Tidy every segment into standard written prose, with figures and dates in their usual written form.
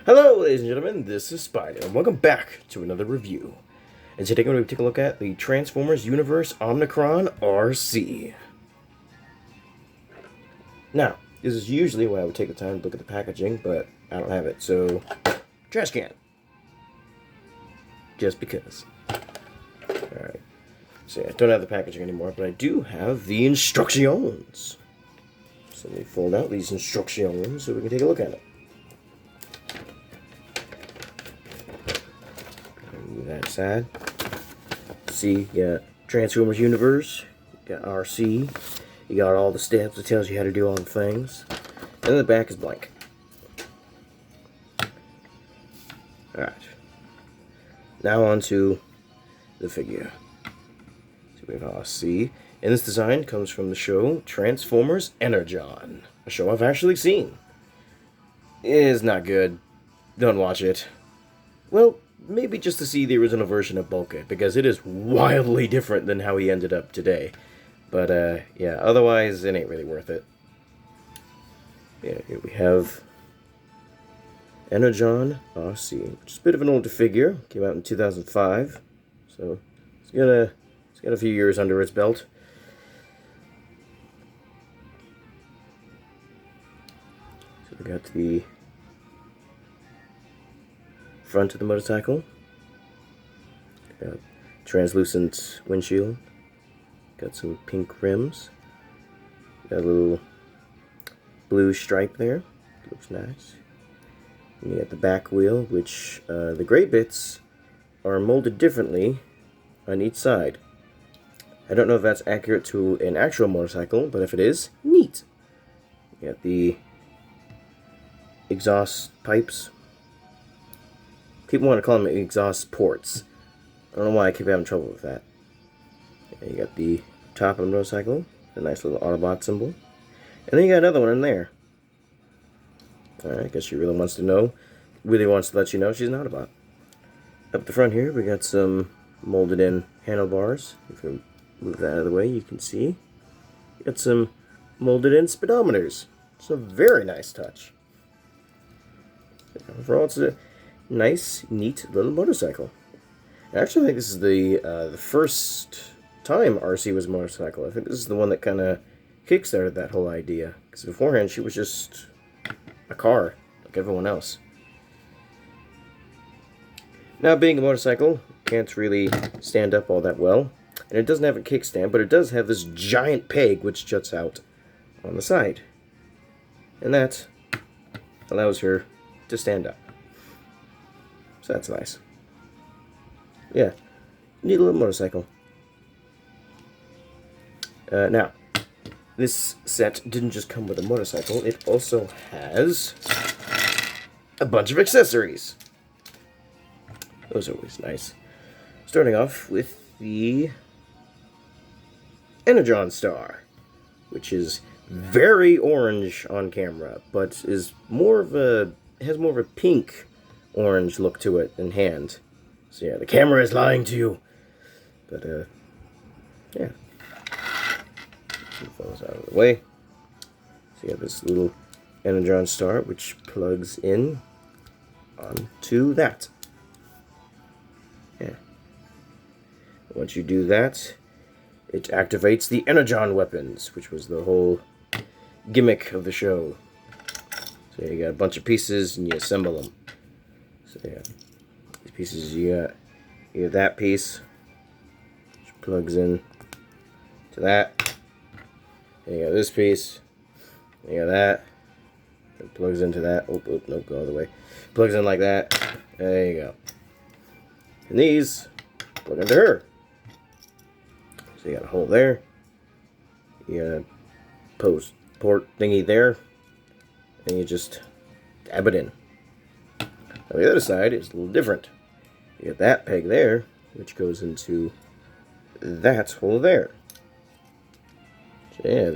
Hello, ladies and gentlemen, this is Spider, and welcome back to another review. And today we're going to take a look at the Transformers Universe Omnicron Arcee. Now, this is usually when I would take the time to look at the packaging, but I don't have it, so trash can. Just because. Alright, so yeah, I don't have the packaging anymore, but I do have the instructions. So let me fold out these instructions so we can take a look at it. Move that side. See, you got Transformers Universe, you got Arcee, you got all the steps that tells you how to do all the things, and then the back is blank. Alright. Now on to the figure. So we have Arcee, and this design comes from the show Transformers Energon, a show I've actually seen. It is not good. Don't watch it. Well, maybe just to see the original version of Bulkhead, because it is wildly different than how he ended up today. But, yeah, otherwise, it ain't really worth it. Yeah, here we have Energon Arcee, which is a bit of an older figure. Came out in 2005, so it's got a few years under its belt. So we got the front of the motorcycle. Got translucent windshield. Got some pink rims. Got a little blue stripe there. Looks nice. And you got the back wheel, which the gray bits are molded differently on each side. I don't know if that's accurate to an actual motorcycle, but if it is, neat. You got the exhaust pipes. People want to call them exhaust ports. I don't know why I keep having trouble with that. Yeah, you got the top of the motorcycle, a nice little Autobot symbol. And then you got another one in there. Alright, I guess she really wants to let you know she's an Autobot. Up the front here, we got some molded in handlebars. If we move that out of the way, you can see. You got some molded in speedometers. It's a very nice touch. Overall, it's a nice, neat little motorcycle. I actually think this is the first time Arcee was a motorcycle. I think this is the one that kind of kickstarted that whole idea. Because beforehand, she was just a car, like everyone else. Now, being a motorcycle, can't really stand up all that well. And it doesn't have a kickstand, but it does have this giant peg which juts out on the side. And that allows her to stand up. So that's nice. Yeah, neat little motorcycle. Now, this set didn't just come with a motorcycle, it also has a bunch of accessories. Those are always nice. Starting off with the Energon Star, which is very orange on camera, but has more of a pink orange look to it in hand. So yeah, the camera is lying to you. But yeah. Some photos out of the way. So you have this little Energon Star which plugs in onto that. Yeah. Once you do that, it activates the Energon weapons, which was the whole gimmick of the show. So you got a bunch of pieces and you assemble them. So yeah, these pieces you got that piece, which plugs in to that. And you got this piece. And you got that. It plugs into that. Oh, no, go all the way. Plugs in like that. There you go. And these plug into her. So you got a hole there. You got a port thingy there. And you just dab it in. Now the other side is a little different. You got that peg there, which goes into that hole there. So yeah,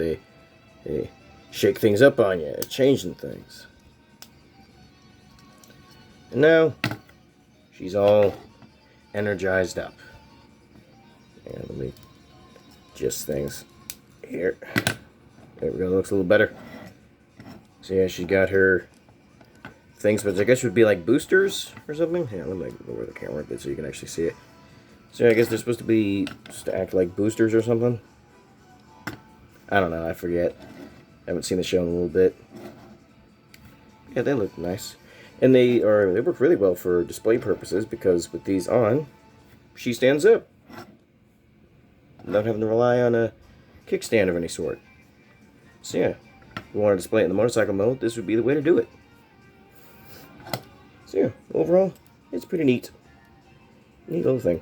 they shake things up on you, changing things. And now she's all energized up. And let me adjust things here. There we go, looks a little better. So yeah, she's got her things, but I guess it would be like boosters or something. Yeah, let me lower the camera a bit so you can actually see it. So I guess they're supposed to be just to act like boosters or something. I don't know, I forget. I haven't seen the show in a little bit. Yeah, they look nice. And they work really well for display purposes, because with these on, she stands up without having to rely on a kickstand of any sort. So yeah, if you want to display it in the motorcycle mode, this would be the way to do it. So yeah, overall, it's pretty neat. Neat little thing.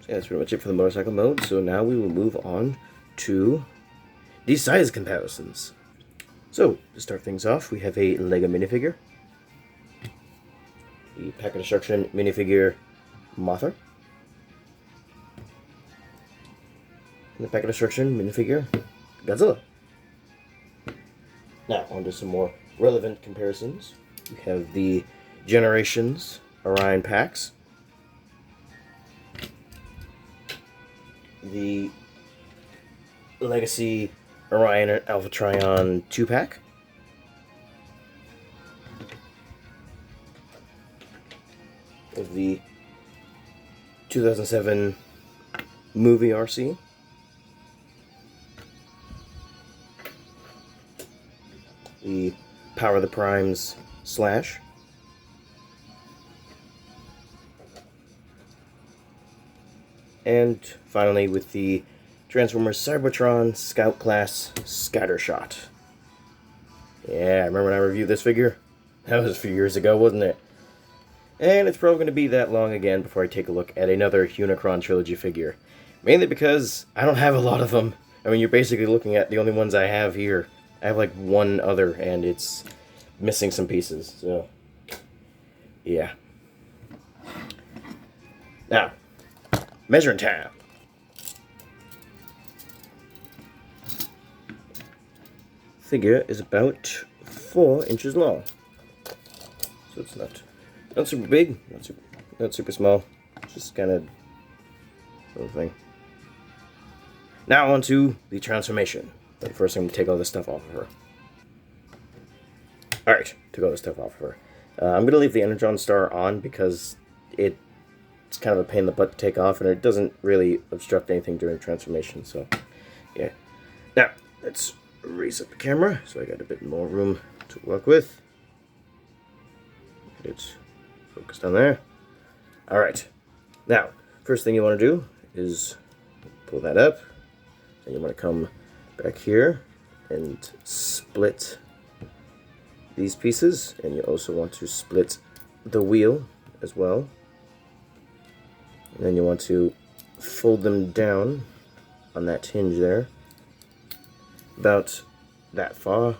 So yeah, that's pretty much it for the motorcycle mode. So now we will move on to the size comparisons. So, to start things off, we have a LEGO minifigure, the Pack of Destruction minifigure Mothra, and the Pack of Destruction minifigure Godzilla. Now, on to some more relevant comparisons. We have the Generations Orion packs, the Legacy Orion and Alpha Trion 2-pack, of the 2007 movie Arcee, the Power of the Primes Slash, and finally with the Transformers Cybertron Scout Class Scattershot. Yeah, remember when I reviewed this figure? That was a few years ago, wasn't it? And it's probably going to be that long again before I take a look at another Unicron Trilogy figure. Mainly because I don't have a lot of them. I mean, you're basically looking at the only ones I have here. I have like one other, and it's missing some pieces, so yeah. Now, measuring time. Figure is about 4 inches long, so it's not super big, not super small, just kind of little thing. Now on to the transformation. But first I'm going to take all this stuff off of her. Alright, took all this stuff off of her. I'm going to leave the Energon star on because it's kind of a pain in the butt to take off, and it doesn't really obstruct anything during transformation, so yeah. Now, let's raise up the camera so I got a bit more room to work with. It's focused on there. Alright, now, first thing you want to do is pull that up, and you want to come back here and split these pieces, and you also want to split the wheel as well, and then you want to fold them down on that hinge there about that far,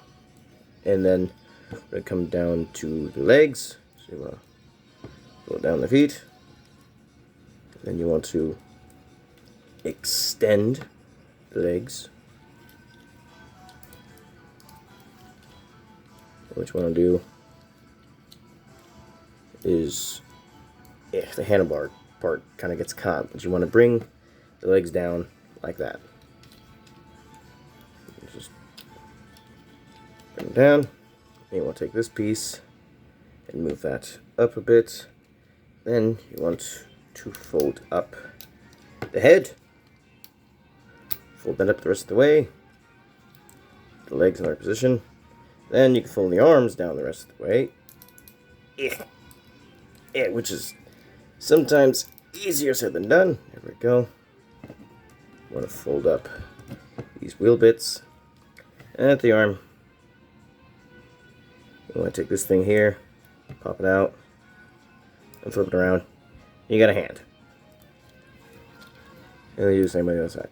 and then we're going to come down to the legs, so you want to pull down the feet, then you want to extend the legs. What you want to do is, the handlebar part kind of gets caught, but you want to bring the legs down like that. Just bring them down, and you want to take this piece and move that up a bit. Then you want to fold up the head, fold that up the rest of the way, the legs in their position. Then you can fold the arms down the rest of the way, which is sometimes easier said than done. There we go. You want to fold up these wheel bits at the arm. You want to take this thing here, pop it out, and flip it around. You got a hand. And then you do the same on the other side.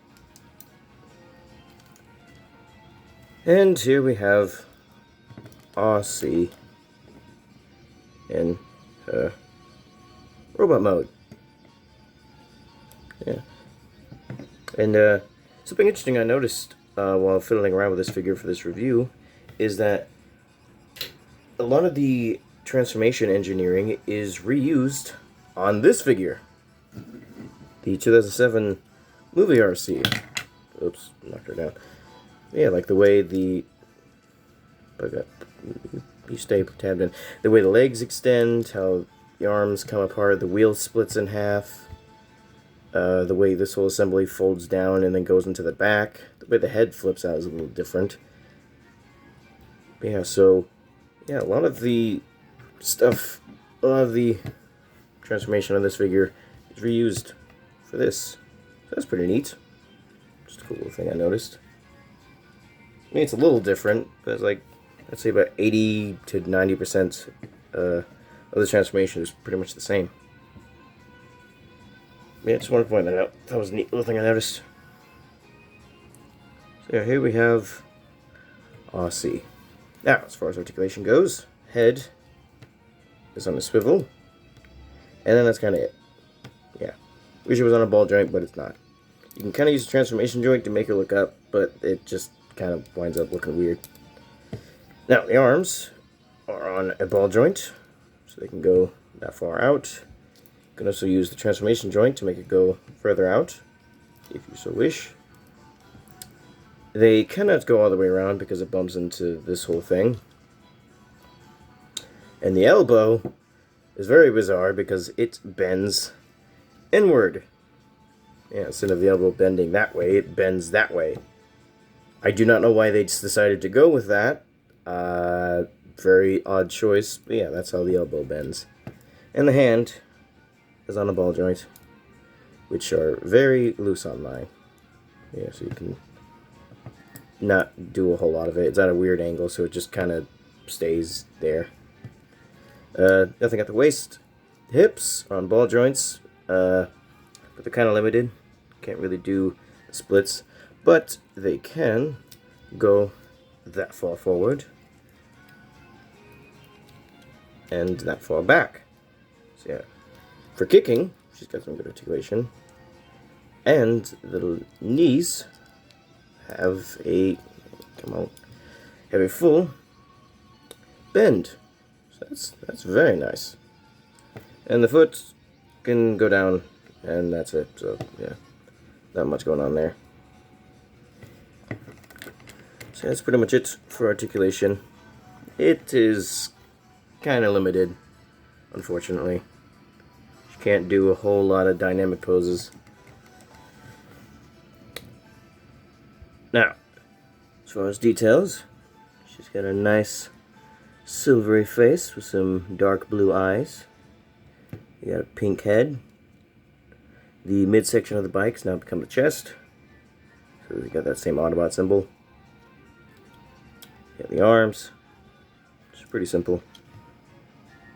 And here we have Arcee in robot mode. Yeah. And something interesting I noticed while fiddling around with this figure for this review is that a lot of the transformation engineering is reused on this figure. The 2007 movie Arcee. Oops, knocked her down. Yeah, like the way the but you stay tabbed in. The way the legs extend, how the arms come apart, the wheel splits in half, the way this whole assembly folds down and then goes into the back, the way the head flips out is a little different. But yeah, so yeah, a lot of the stuff, a lot of the transformation on this figure is reused for this. So that's pretty neat. Just a cool little thing I noticed. I mean, it's a little different, but it's like, I'd say about 80 to 90% of the transformation is pretty much the same. Yeah, just wanted to point that out. That was a neat little thing I noticed. So yeah, here we have Arcee. Now, as far as articulation goes, head is on a swivel, and then that's kind of it. Yeah, wish it was on a ball joint, but it's not. You can kind of use a transformation joint to make it look up, but it just kind of winds up looking weird. Now, the arms are on a ball joint, so they can go that far out. You can also use the transformation joint to make it go further out, if you so wish. They cannot go all the way around because it bumps into this whole thing. And the elbow is very bizarre because it bends inward. Yeah, instead of the elbow bending that way, it bends that way. I do not know why they just decided to go with that. Very odd choice, but yeah, that's how the elbow bends. And the hand is on a ball joint, which are very loose on mine. Yeah, so you can not do a whole lot of it. It's at a weird angle, so it just kind of stays there. Nothing at the waist. Hips are on ball joints, but they're kind of limited. Can't really do splits, but they can go that far forward and that far back. So yeah, for kicking, she's got some good articulation, and the knees have a full bend. So that's very nice. And the foot can go down, and that's it. So yeah, not much going on there. So that's pretty much it for articulation. It is kind of limited, unfortunately. She can't do a whole lot of dynamic poses. Now, as far as details, she's got a nice silvery face with some dark blue eyes. You got a pink head. The midsection of the bike's now become the chest. So we got that same Autobot symbol. You got the arms. It's pretty simple.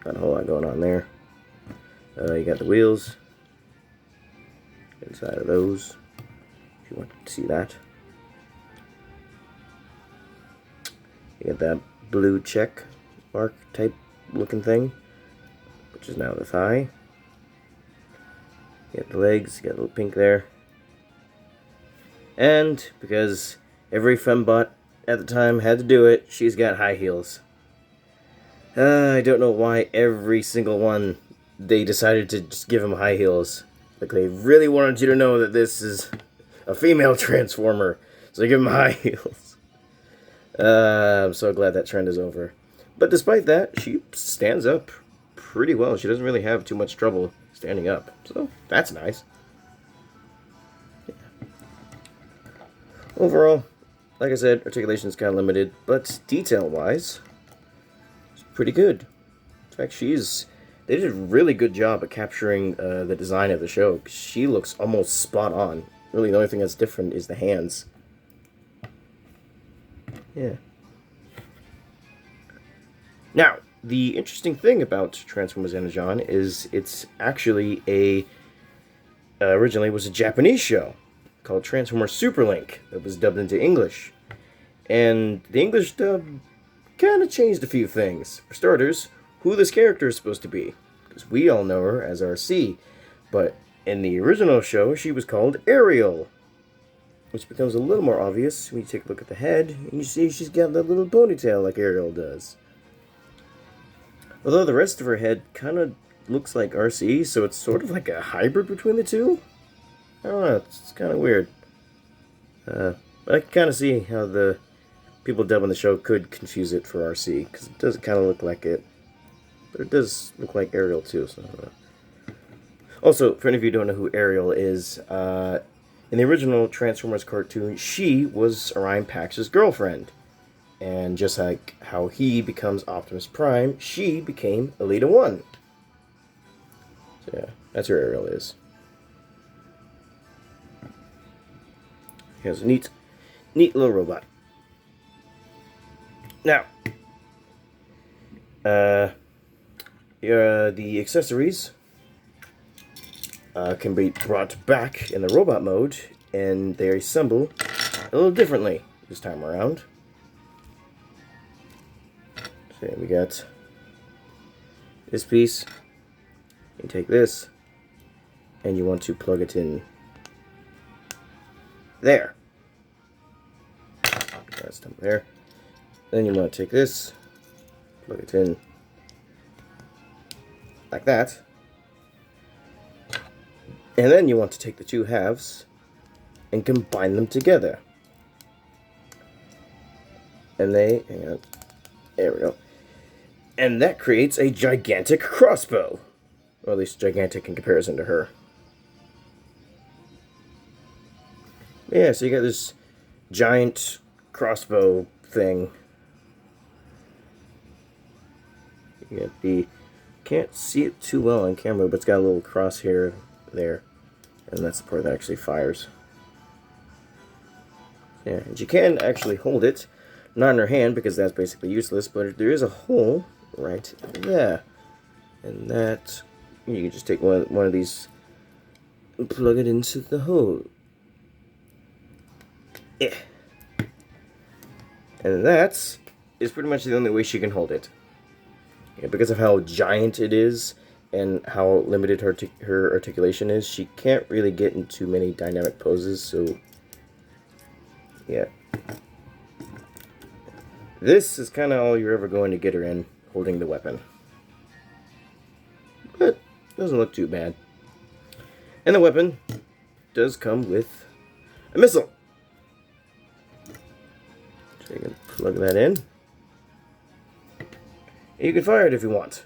Not a whole lot going on there. You got the wheels. Inside of those, if you want to see that. You got that blue check mark type looking thing, which is now the thigh. You got the legs, you got a little pink there. And because every fembot at the time had to do it, she's got high heels. I don't know why every single one they decided to just give him high heels. Like they really wanted you to know that this is a female Transformer, so they give him high heels. I'm so glad that trend is over. But despite that, she stands up pretty well. She doesn't really have too much trouble standing up, so that's nice. Yeah. Overall, like I said, articulation is kind of limited, but detail-wise, it's pretty good. In fact, they did a really good job at capturing the design of the show. She looks almost spot on. Really, the only thing that's different is the hands. Yeah. Now, the interesting thing about Transformers Energon is it's actually originally was a Japanese show called Transformers Superlink that was dubbed into English. And the English dub kind of changed a few things. For starters, who this character is supposed to be. Because we all know her as Arcee. But in the original show, she was called Ariel. Which becomes a little more obvious when you take a look at the head, and you see she's got that little ponytail like Ariel does. Although the rest of her head kind of looks like Arcee, so it's sort of like a hybrid between the two. I don't know, it's kind of weird. But I can kind of see how the people dubbing the show could confuse it for Arcee, because it does kind of look like it. But it does look like Ariel too, so I don't know. Also, for any of you who don't know who Ariel is, in the original Transformers cartoon, she was Orion Pax's girlfriend. And just like how he becomes Optimus Prime, she became Elita 1. So yeah, that's who Ariel is. He has a neat little robot. Now, the accessories can be brought back in the robot mode, and they assemble a little differently this time around. So we got this piece. You take this, and you want to plug it in there. That's done there. Then you want to take this, plug it in like that. And then you want to take the two halves and combine them together. And hang on, there we go. And that creates a gigantic crossbow. Or at least gigantic in comparison to her. Yeah, so you got this giant crossbow thing. You got can't see it too well on camera, but it's got a little crosshair there, and that's the part that actually fires. Yeah, and you can actually hold it, not in her hand because that's basically useless, but there is a hole right there, and that you can just take one of these and plug it into the hole. Yeah. And that is pretty much the only way she can hold it. Yeah, because of how giant it is and how limited her articulation is, she can't really get into many dynamic poses, so yeah. This is kind of all you're ever going to get her in, holding the weapon. But doesn't look too bad. And the weapon does come with a missile. So you can plug that in. You can fire it if you want.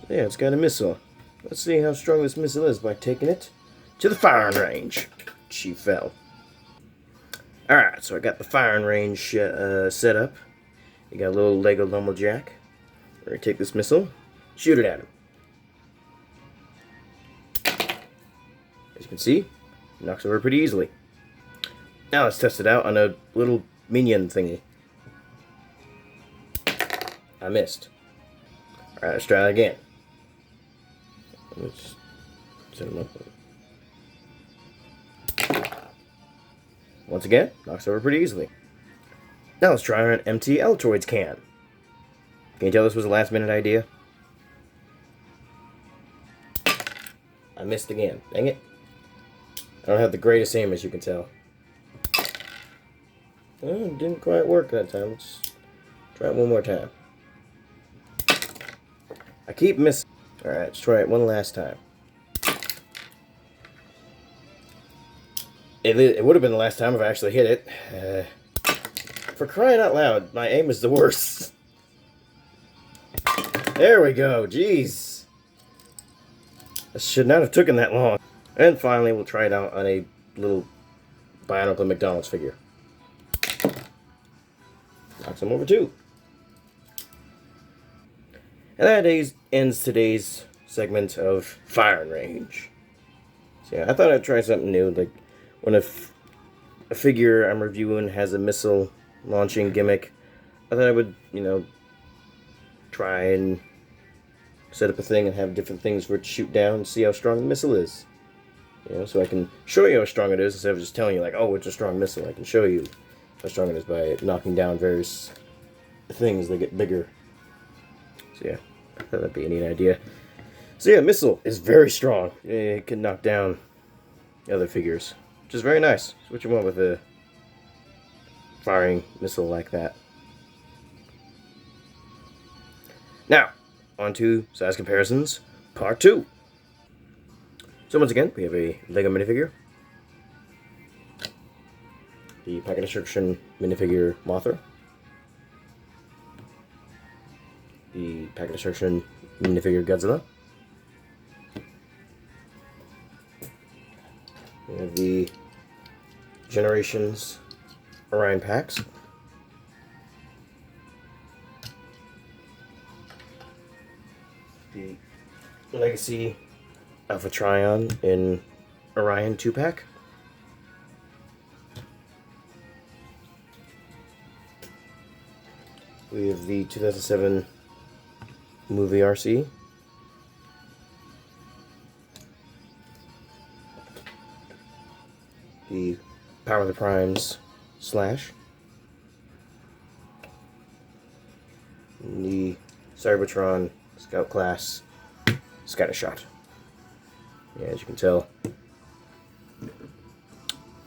Yeah, it's got a missile. Let's see how strong this missile is by taking it to the firing range. She fell. Alright, so I got the firing range set up. You got a little Lego lumberjack. We're going to take this missile, shoot it at him. As you can see, it knocks over pretty easily. Now let's test it out on a little minion thingy. I missed. Alright, let's try it again. Let's set him up. Once again, knocks over pretty easily. Now let's try an empty Altoids can. Can you tell this was a last minute idea? I missed again. Dang it. I don't have the greatest aim, as you can tell. Well, it didn't quite work that time. Let's try it one more time. I keep missing. Alright, let's try it one last time. It would have been the last time if I actually hit it. For crying out loud, my aim is the worst. There we go, jeez. This should not have taken that long. And finally, we'll try it out on a little Bionicle McDonald's figure. Knocks him over too. And that ends today's segment of firing range. So yeah, I thought I'd try something new. Like when a figure I'm reviewing has a missile launching gimmick, I thought I would, try and set up a thing and have different things for it to shoot down and see how strong the missile is. So I can show you how strong it is instead of just telling you like, oh, it's a strong missile. I can show you how strong it is by knocking down various things that get bigger. So yeah, I thought that'd be a neat idea. So yeah, missile is very strong. It can knock down other figures, which is very nice. It's what you want with a firing missile like that. Now, on to size comparisons, part 2. So once again, we have a Lego minifigure. the Packet Destruction minifigure Mothra, the Packet Destruction minifigure Godzilla. We have the Generations Orion packs. The Legacy Alpha Trion in Orion 2-pack. We have the 2007 movie Arcee. The Power of the Primes Slash. And the Cybertron Scout Class Scattershot. Yeah, as you can tell,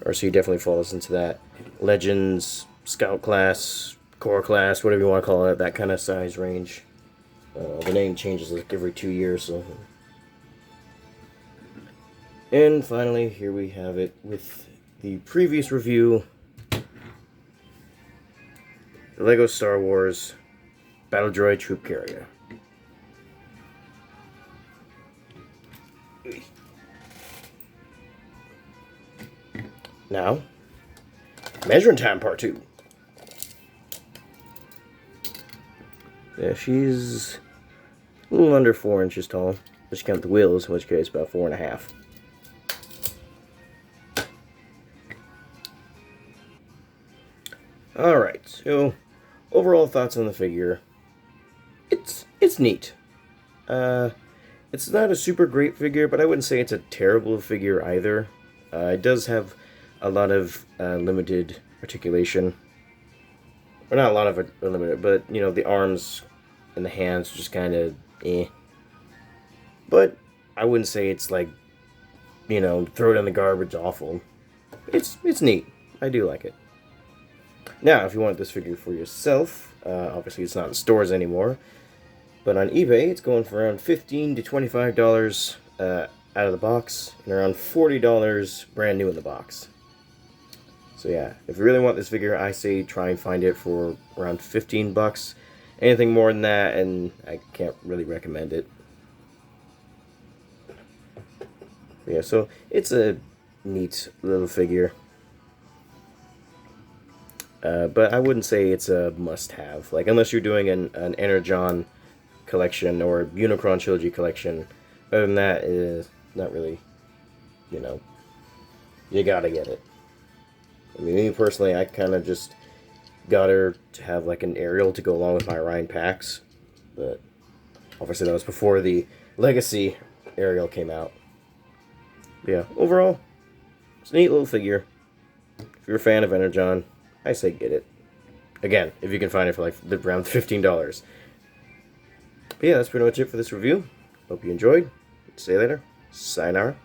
Arcee definitely falls into that Legends, Scout Class, Core Class, whatever you want to call it, that kind of size range. The name changes like every 2 years. So. And finally, here we have it with the previous review. The LEGO Star Wars Battle Droid Troop Carrier. Now, measuring time part 2. Yeah, she's a little under 4 inches tall. Let's count the wheels, in which case about 4.5. Alright, so overall thoughts on the figure. It's neat. It's not a super great figure, but I wouldn't say it's a terrible figure either. It does have a lot of limited articulation. Or not a lot of it limited, but you know, the arms and the hands just kind of eh. But I wouldn't say it's like, you know, throw it in the garbage awful. It's neat. I do like it. Now, if you want this figure for yourself, obviously it's not in stores anymore, but on eBay it's going for around $15 to $25 out of the box, and around $40 brand new in the box. So yeah, if you really want this figure, I say try and find it for around 15 bucks. Anything more than that, and I can't really recommend it. Yeah, so it's a neat little figure. But I wouldn't say it's a must-have. Like, unless you're doing an Energon collection or Unicron Trilogy collection. Other than that, it is not really, you know, you gotta get it. I mean, me personally, I kind of just got her to have like an aerial to go along with my Orion packs. But obviously that was before the Legacy aerial came out. But yeah, overall, it's a neat little figure. If you're a fan of Energon, I say get it. Again, if you can find it for like around $15. But yeah, that's pretty much it for this review. Hope you enjoyed. See you later. Sayonara.